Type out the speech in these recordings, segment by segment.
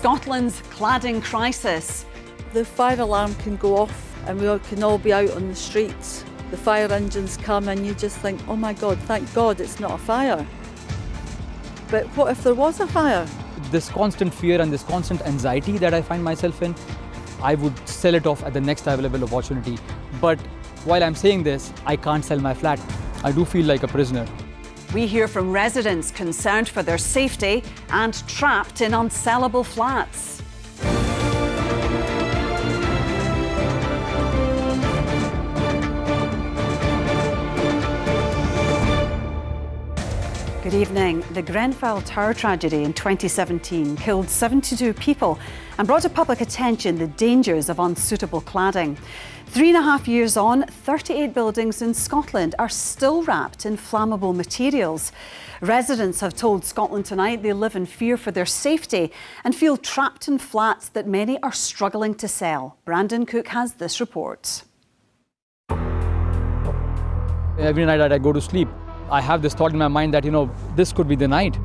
Scotland's cladding crisis. The fire alarm can go off and we can all be out on the streets. The fire engines come and you just think, oh my God, thank God it's not a fire. But what if there was a fire? This constant fear and this constant anxiety that I find myself in, I would sell it off at the next available opportunity. But while I'm saying this, I can't sell my flat. I do feel like a prisoner. We hear from residents concerned for their safety and trapped in unsellable flats. Good evening. The Grenfell tower tragedy in 2017 killed 72 people and brought to public attention the dangers of unsuitable cladding. 3.5 years on, 38 buildings in Scotland are still wrapped in flammable materials. Residents have told Scotland Tonight they live in fear for their safety and feel trapped in flats that many are struggling to sell. Brandon Cook has this report. Every night that I go to sleep, I have this thought in my mind that, this could be the night.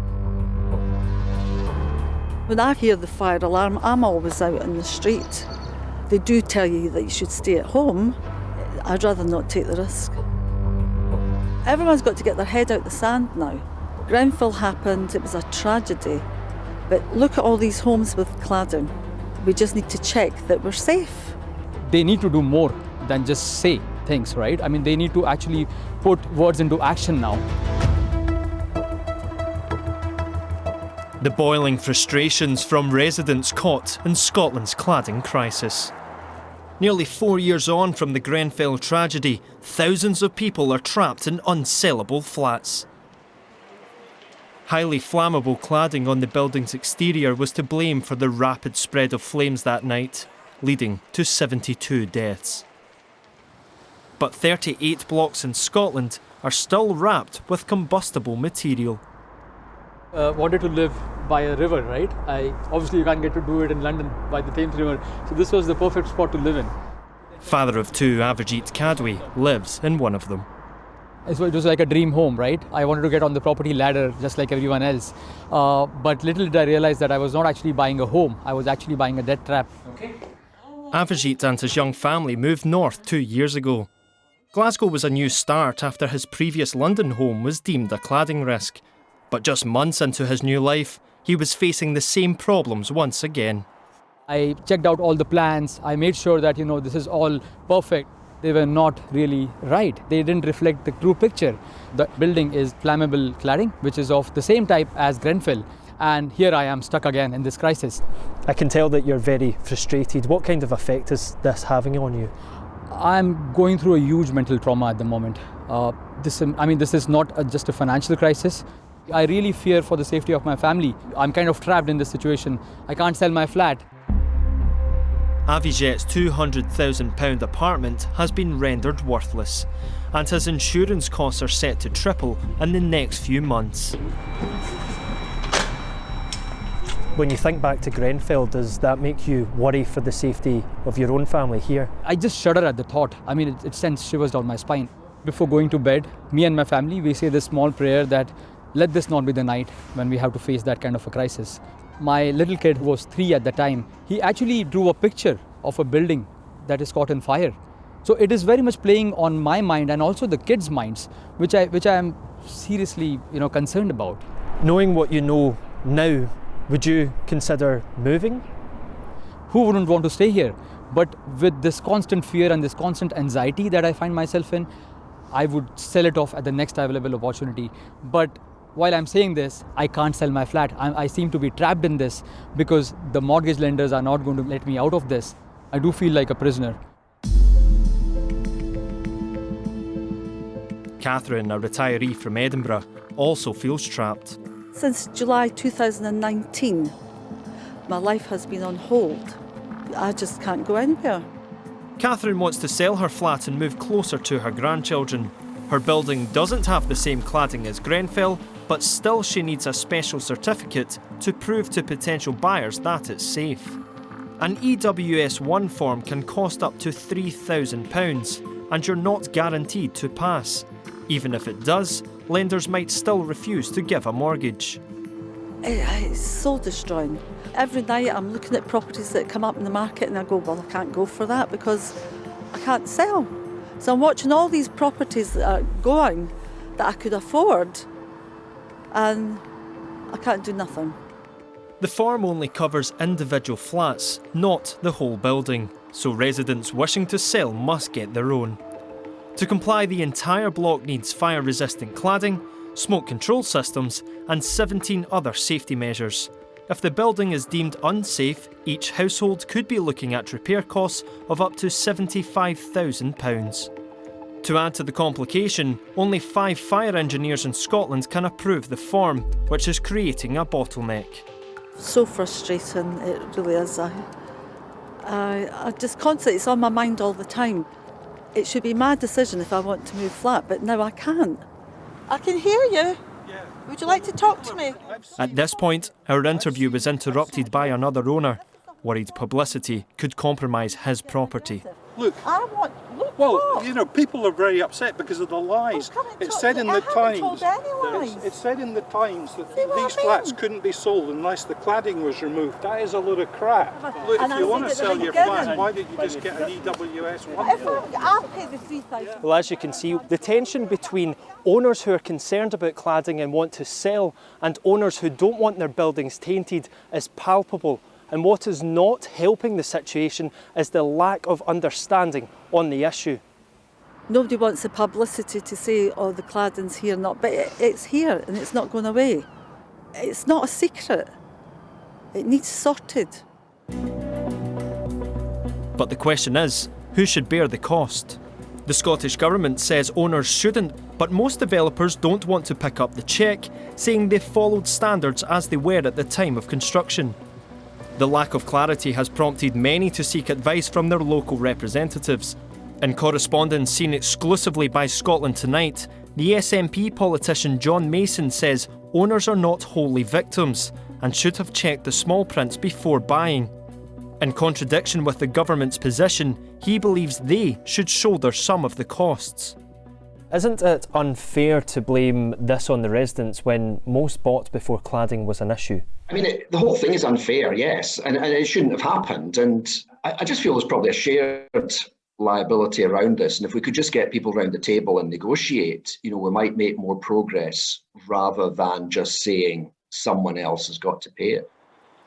When I hear the fire alarm, I'm always out in the street. They do tell you that you should stay at home. I'd rather not take the risk. Everyone's got to get their head out the sand now. Grenfell happened, it was a tragedy. But look at all these homes with cladding. We just need to check that we're safe. They need to do more than just say things, right? I mean, they need to actually put words into action now. The boiling frustrations from residents caught in Scotland's cladding crisis. Nearly 4 years on from the Grenfell tragedy, thousands of people are trapped in unsellable flats. Highly flammable cladding on the building's exterior was to blame for the rapid spread of flames that night, leading to 72 deaths. But 38 blocks in Scotland are still wrapped with combustible material. Wanted to live by a river, right? Obviously you can't get to do it in London by the Thames River, so this was the perfect spot to live in. Father of two, Avijit Kadwi, lives in one of them. So it was like a dream home, right? I wanted to get on the property ladder just like everyone else. But little did I realize that I was not actually buying a home, I was actually buying a death trap. Okay. Avijit and his young family moved north 2 years ago. Glasgow was a new start after his previous London home was deemed a cladding risk. But just months into his new life, he was facing the same problems once again. I checked out all the plans, I made sure that, this is all perfect. They were not really right. They didn't reflect the true picture. The building is flammable cladding, which is of the same type as Grenfell. And here I am stuck again in this crisis. I can tell that you're very frustrated. What kind of effect is this having on you? I'm going through a huge mental trauma at the moment. This is not just a financial crisis. I really fear for the safety of my family. I'm kind of trapped in this situation. I can't sell my flat. Avijit's £200,000 apartment has been rendered worthless, and his insurance costs are set to triple in the next few months. When you think back to Grenfell, does that make you worry for the safety of your own family here? I just shudder at the thought. It sends shivers down my spine. Before going to bed, me and my family, we say this small prayer that let this not be the night when we have to face that kind of a crisis. My little kid, who was 3 at the time, he actually drew a picture of a building that is caught in fire. So it is very much playing on my mind and also the kids' minds, which I am seriously, concerned about. Knowing what you know now, would you consider moving? Who wouldn't want to stay here? But with this constant fear and this constant anxiety that I find myself in, I would sell it off at the next available opportunity. But while I'm saying this, I can't sell my flat. I seem to be trapped in this because the mortgage lenders are not going to let me out of this. I do feel like a prisoner. Catherine, a retiree from Edinburgh, also feels trapped. Since July 2019, my life has been on hold. I just can't go anywhere. Catherine wants to sell her flat and move closer to her grandchildren. Her building doesn't have the same cladding as Grenfell, but still she needs a special certificate to prove to potential buyers that it's safe. An EWS1 form can cost up to £3,000, and you're not guaranteed to pass. Even if it does, lenders might still refuse to give a mortgage. It's soul destroying. Every night I'm looking at properties that come up in the market and I go, well, I can't go for that because I can't sell. So I'm watching all these properties that are going that I could afford and I can't do nothing. The form only covers individual flats, not the whole building, so residents wishing to sell must get their own. To comply, the entire block needs fire-resistant cladding, smoke control systems and 17 other safety measures. If the building is deemed unsafe, each household could be looking at repair costs of up to £75,000. To add to the complication, only 5 fire engineers in Scotland can approve the form, which is creating a bottleneck. So frustrating, it really is. I just constantly, it's on my mind all the time. It should be my decision if I want to move flat, but now I can't. I can hear you. Would you like to talk to me? At this point, our interview was interrupted by another owner, worried publicity could compromise his property. Look, what? you know, people are very upset because of the lies. It's said in the Times. It's said in the Times that these flats couldn't be sold unless the cladding was removed. That is a load of crap. Look, if you want to sell your flat, why don't you just get an EWS one? I'll pay the £3,000. Well, as you can see, the tension between owners who are concerned about cladding and want to sell and owners who don't want their buildings tainted is palpable. And what is not helping the situation is the lack of understanding on the issue. Nobody wants the publicity to say, oh, the cladding's here, not, but it's here and it's not going away. It's not a secret. It needs sorted. But the question is, who should bear the cost? The Scottish Government says owners shouldn't, but most developers don't want to pick up the cheque, saying they've followed standards as they were at the time of construction. The lack of clarity has prompted many to seek advice from their local representatives. In correspondence seen exclusively by Scotland Tonight, the SNP politician John Mason says owners are not wholly victims and should have checked the small print before buying. In contradiction with the government's position, he believes they should shoulder some of the costs. Isn't it unfair to blame this on the residents when most bought before cladding was an issue? I mean, the whole thing is unfair, yes, and it shouldn't have happened. And I just feel there's probably a shared liability around this. And if we could just get people around the table and negotiate, you know, we might make more progress rather than just saying someone else has got to pay it.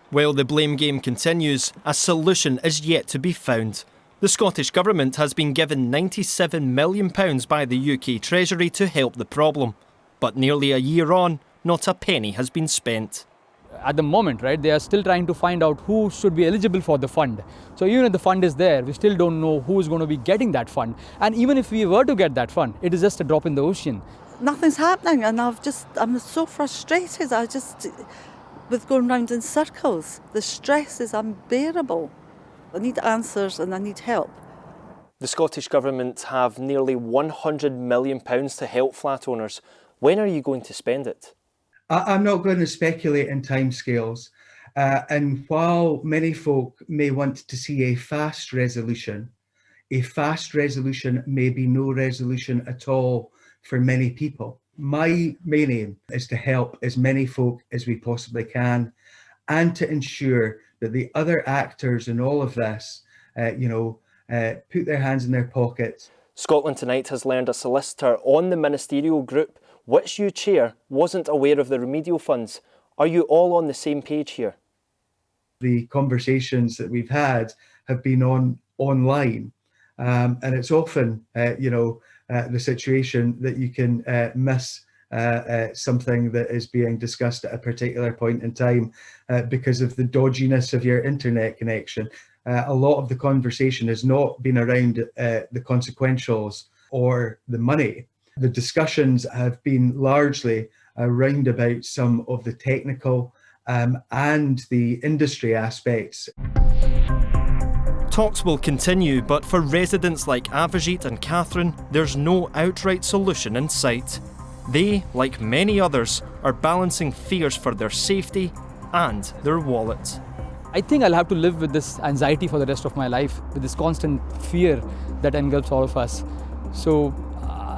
While the blame game continues, a solution is yet to be found. The Scottish Government has been given £97 million by the UK Treasury to help the problem. But nearly a year on, not a penny has been spent. At the moment, right, they are still trying to find out who should be eligible for the fund. So even if the fund is there, we still don't know who is going to be getting that fund. And even if we were to get that fund, it is just a drop in the ocean. Nothing's happening and I'm so frustrated. With going round in circles. The stress is unbearable. I need answers and I need help. The Scottish Government have nearly £100 million to help flat owners. When are you going to spend it? I'm not going to speculate in timescales. And while many folk may want to see a fast resolution may be no resolution at all for many people. My main aim is to help as many folk as we possibly can and to ensure that the other actors in all of this, put their hands in their pockets. Scotland Tonight has learned a solicitor on the ministerial group, which you chair, wasn't aware of the remedial funds. Are you all on the same page here? The conversations that we've had have been online, and it's often, the situation that you can miss something that is being discussed at a particular point in time because of the dodginess of your internet connection. A lot of the conversation has not been around the consequentials or the money. The discussions have been largely around about some of the technical and the industry aspects. Talks will continue, but for residents like Avijit and Catherine, there's no outright solution in sight. They, like many others, are balancing fears for their safety and their wallet. I think I'll have to live with this anxiety for the rest of my life, with this constant fear that engulfs all of us. So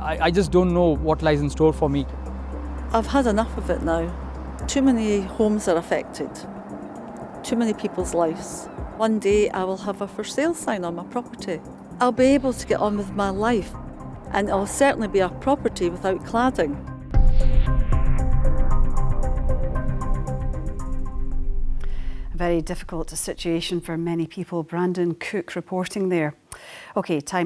I just don't know what lies in store for me. I've had enough of it now. Too many homes are affected, too many people's lives. One day I will have a for sale sign on my property. I'll be able to get on with my life, and it'll certainly be a property without cladding. A very difficult situation for many people. Brandon Cook reporting there. OK, time.